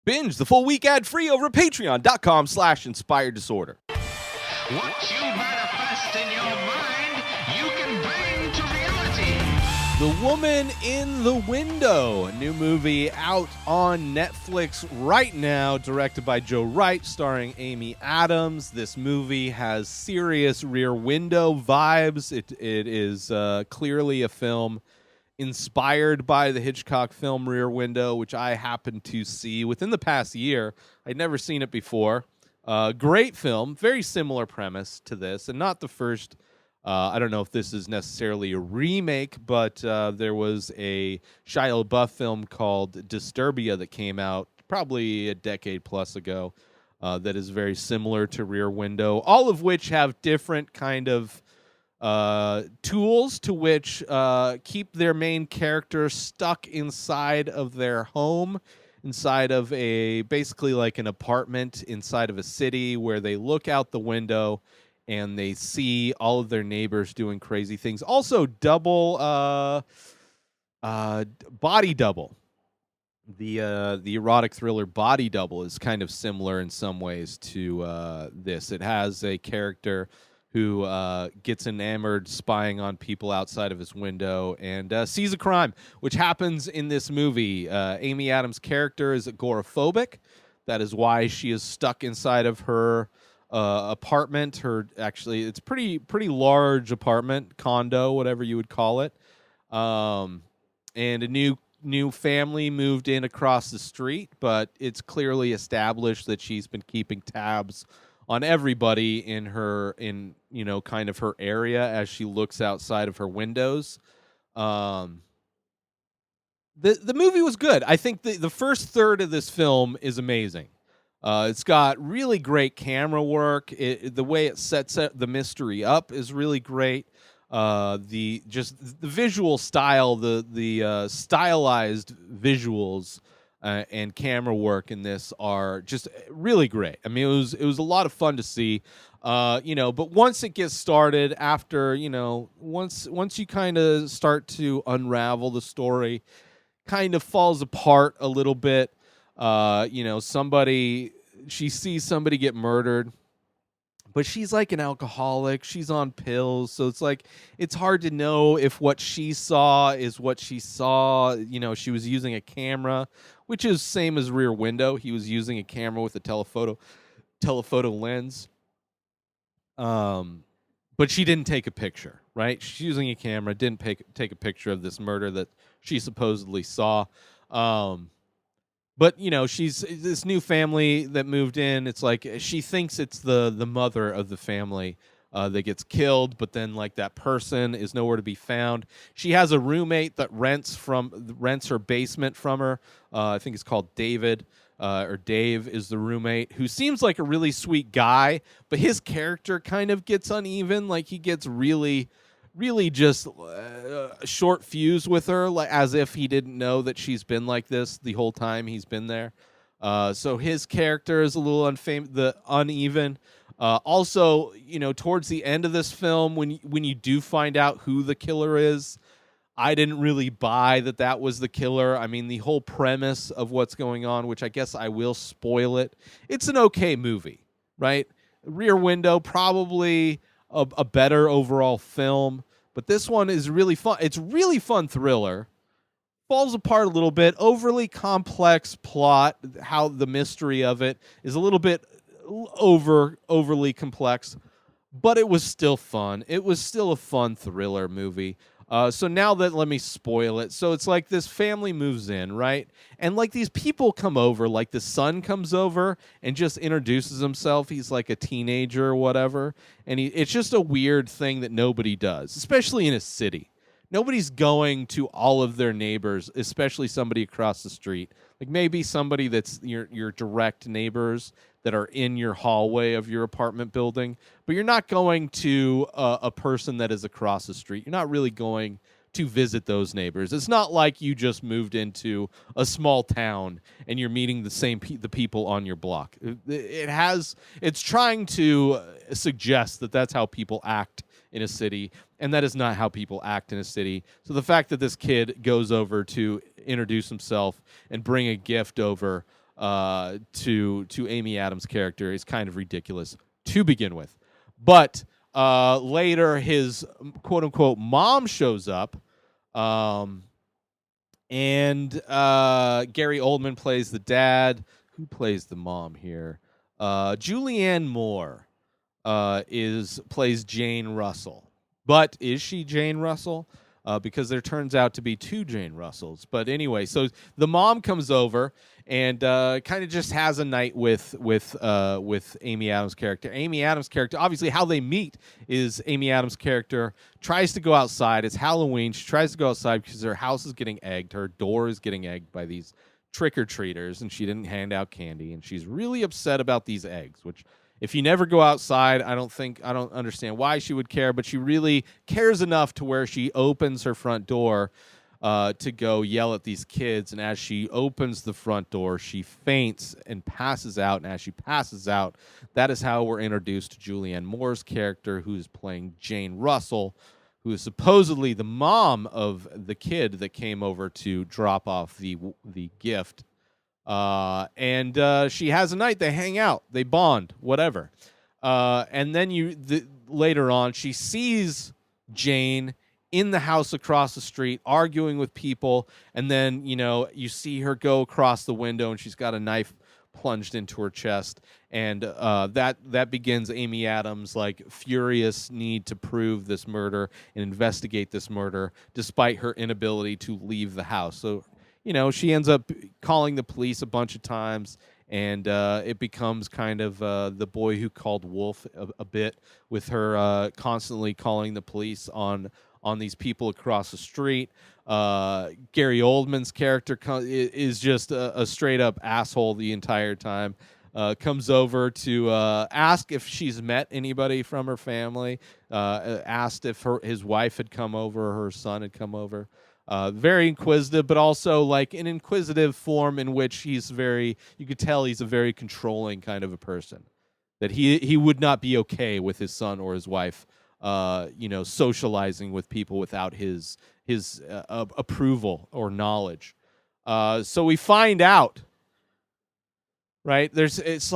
Binge the full week ad-free over at patreon.com/inspireddisorder. What you manifest in your mind, you can bring to reality. The Woman in the Window, a new movie out on Netflix right now, directed by Wright, starring Amy Adams. This movie has serious Rear Window vibes. It is clearly a film inspired by the Hitchcock film Rear Window, which I happened to see within the past year. I'd never seen it before. Great film, very similar premise to this, and not the first. I don't know if this is necessarily a remake, but there was a Shia LaBeouf film called Disturbia that came out probably a decade plus ago that is very similar to Rear Window, all of which have different kind of tools to which keep their main character stuck inside of their home, inside of basically like an apartment inside of a city where they look out the window and they see all of their neighbors doing crazy things. Also, body double. The erotic thriller Body Double is kind of similar in some ways to this. It has a character who gets enamored spying on people outside of his window and sees a crime, which happens in this movie. Amy Adams' character is agoraphobic. That is why she is stuck inside of her apartment. It's pretty large apartment, condo, whatever you would call it. And a new family moved in across the street, but it's clearly established that she's been keeping tabs on everybody in kind of her area as she looks outside of her windows. The movie was good. I think the first third of this film is amazing. It's got really great camera work. The way it sets the mystery up is really great. The visual style, the stylized visuals and camera work in this are just really great. I mean, it was a lot of fun to see. But once it gets started, after once you kind of start to unravel the story, kind of falls apart a little bit. She sees somebody get murdered, but she's like an alcoholic. She's on pills. So it's like, it's hard to know if what she saw is what she saw. She was using a camera, which is same as Rear Window. He was using a camera with a telephoto lens. But she didn't take a picture, right? She's using a camera, didn't take a picture of this murder that she supposedly saw. But she's this new family that moved in. It's like she thinks it's the mother of the family that gets killed, but then like that person is nowhere to be found. She has a roommate that rents her basement from her. I think it's called David, or Dave is the roommate, who seems like a really sweet guy, but his character kind of gets uneven. Like he gets really just short fuse with her, like as if he didn't know that she's been like this the whole time he's been there. So his character is a little uneven. Also, towards the end of this film, when you do find out who the killer is, I didn't really buy that was the killer. I mean, the whole premise of what's going on, which I guess I will spoil it. It's an okay movie, right? Rear Window, probably a better overall film, but this one is really fun. It's really fun thriller. Falls apart a little bit, overly complex plot. How the mystery of it is a little bit overly complex, but it was still fun. It was still a fun thriller movie. So now let me spoil it. So it's like this family moves in, right? And like these people come over, like the son comes over and just introduces himself. He's like a teenager or whatever. And it's just a weird thing that nobody does, especially in a city. Nobody's going to all of their neighbors, especially somebody across the street. Like maybe somebody that's your direct neighbors that are in your hallway of your apartment building, but you're not going to a person that is across the street. You're not really going to visit those neighbors. It's not like you just moved into a small town and you're meeting the people on your block. It's trying to suggest that that's how people act in a city, and that is not how people act in a city. So the fact that this kid goes over to introduce himself and bring a gift over to Amy Adams' character is kind of ridiculous to begin with. But later, his quote unquote mom shows up, and Gary Oldman plays the dad. Who plays the mom here? Julianne Moore plays Jane Russell. But is she Jane Russell? Because there turns out to be two Jane Russells. But anyway, so the mom comes over and kind of just has a night with Amy Adams' character. Amy Adams' character, obviously, how they meet is Amy Adams' character tries to go outside. It's Halloween. She tries to go outside because her house is getting egged. Her door is getting egged by these trick-or-treaters, and she didn't hand out candy. And she's really upset about these eggs, which, if you never go outside, I don't understand why she would care, but she really cares enough to where she opens her front door to go yell at these kids. And as she opens the front door, she faints and passes out. And as she passes out, that is how we're introduced to Julianne Moore's character, who's playing Jane Russell, who is supposedly the mom of the kid that came over to drop off the gift. And she has a night. They hang out, they bond, whatever. And then later on, she sees Jane in the house across the street arguing with people, and then you see her go across the window, and she's got a knife plunged into her chest, and that begins Amy Adams' furious need to prove this murder and investigate this murder, despite her inability to leave the house. So she ends up calling the police a bunch of times, and it becomes kind of the boy who called wolf a bit, with her constantly calling the police on these people across the street. Gary Oldman's character is just a straight-up asshole the entire time. Comes over to ask if she's met anybody from her family, asked if his wife had come over or her son had come over. Very inquisitive, but also an inquisitive form in which you could tell he's a very controlling kind of a person. That he would not be okay with his son or his wife, socializing with people without his approval or knowledge. So we find out, right? It's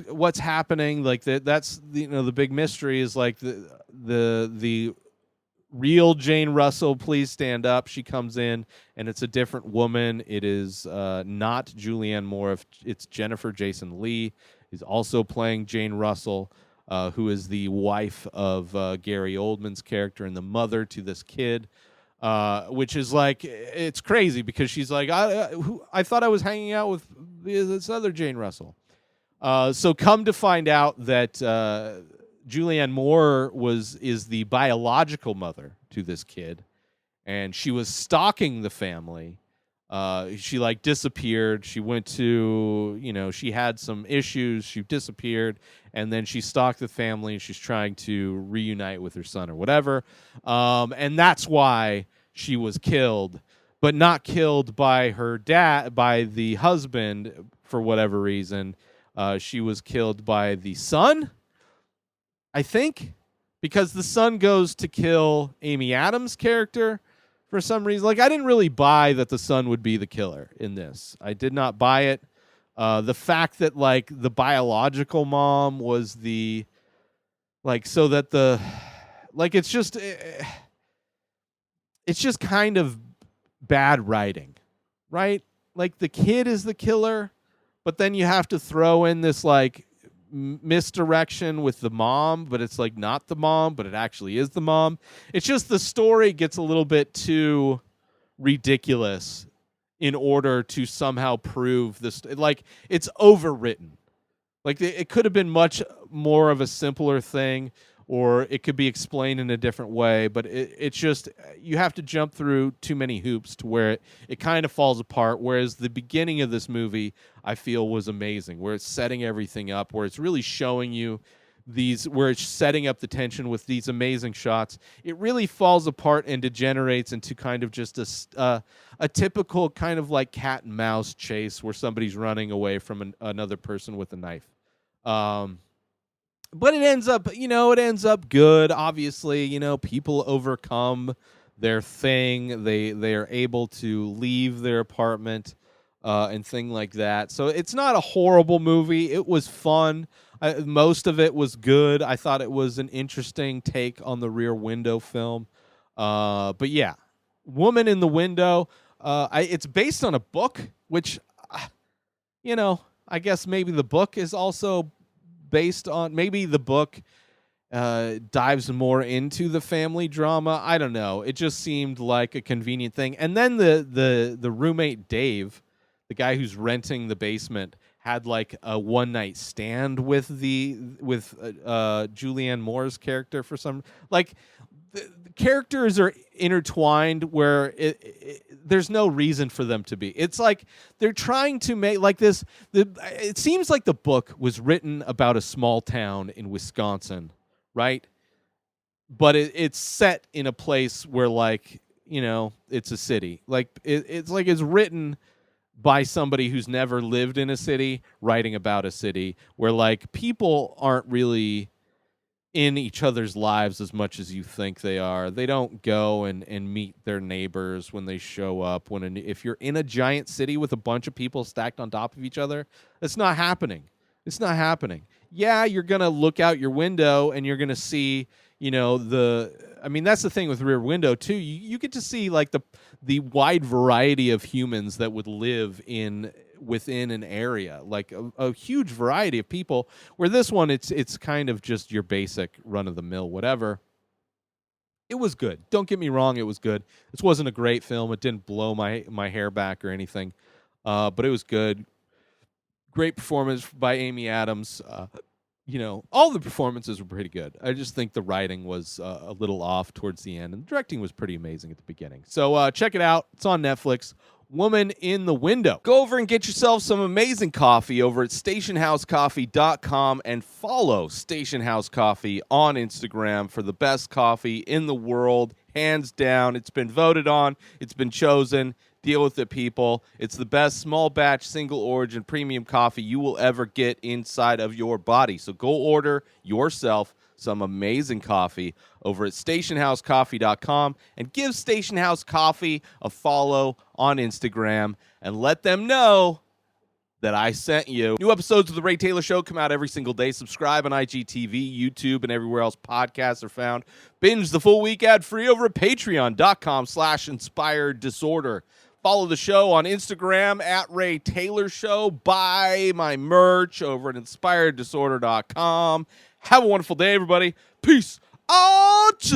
what's happening? That's the big mystery is the real Jane Russell, please stand up. She comes in, and it's a different woman. It is not Julianne Moore. It's Jennifer Jason Leigh, who's also playing Jane Russell, who is the wife of Gary Oldman's character and the mother to this kid, which is it's crazy because she's I thought I was hanging out with this other Jane Russell. So come to find out that Julianne Moore is the biological mother to this kid, and she was stalking the family. She disappeared. She went to, she had some issues. She disappeared, and then she stalked the family, and she's trying to reunite with her son or whatever. And that's why she was killed, but not killed by her dad, by the husband for whatever reason. She was killed by the son, I think, because the son goes to kill Amy Adams' character for some reason. I didn't really buy that the son would be the killer in this. I did not buy it. The fact that the biological mom was so that it's just kind of bad writing, right? The kid is the killer, but then you have to throw in this misdirection with the mom, but it's not the mom, but it actually is the mom. It's just the story gets a little bit too ridiculous in order to somehow prove this. It's overwritten. It could have been much more of a simpler thing, or it could be explained in a different way, but it's just, you have to jump through too many hoops to where it kind of falls apart, whereas the beginning of this movie, I feel, was amazing, where it's setting everything up, where it's really showing you where it's setting up the tension with these amazing shots. It really falls apart and degenerates into kind of just a typical kind of cat and mouse chase where somebody's running away from another person with a knife. But it ends up good. Obviously, people overcome their thing. They are able to leave their apartment. and thing like that. So it's not a horrible movie. It was fun. Most of it was good. I thought it was an interesting take on the Rear Window film. But yeah, Woman in the Window. It's based on a book, which, I guess maybe the book is also based on. Maybe the book dives more into the family drama. I don't know. It just seemed like a convenient thing. And then the roommate Dave, the guy who's renting the basement, had like a one night stand with Julianne Moore's character for some like. The characters are intertwined where there's no reason for them to be. It's like they're trying to make like this. It seems like the book was written about a small town in Wisconsin, right? But it's set in a place where, like, it's a city. Like it's like it's written by somebody who's never lived in a city, writing about a city where like people aren't really in each other's lives as much as you think they are. They don't go and meet their neighbors when they show up. If you're in a giant city with a bunch of people stacked on top of each other, it's not happening. It's not happening. Yeah, you're going to look out your window and you're going to see, that's the thing with Rear Window too. You get to see like the wide variety of humans that would live within an area, like a huge variety of people, where this one it's kind of just your basic run of the mill whatever. It was good, don't get me wrong, it was good. This wasn't a great film, it didn't blow my hair back or anything, but it was good. Great performance by Amy Adams. All the performances were pretty good. I just think the writing was a little off towards the end, and the directing was pretty amazing at the beginning. So check it out. It's on Netflix. Woman in the Window. Go over and get yourself some amazing coffee over at stationhousecoffee.com and follow Station House Coffee on Instagram for the best coffee in the world. Hands down. It's been voted on. It's been chosen. Deal with it, people. It's the best small batch, single origin, premium coffee you will ever get inside of your body. So go order yourself some amazing coffee over at stationhousecoffee.com and give Station House Coffee a follow on Instagram and let them know that I sent you. New episodes of The Ray Taylor Show come out every single day. Subscribe on IGTV, YouTube, and everywhere else podcasts are found. Binge the full week ad-free over at patreon.com/inspireddisorder. Follow the show on Instagram at Ray Taylor Show. Buy my merch over at inspireddisorder.com. Have a wonderful day, everybody. Peace out.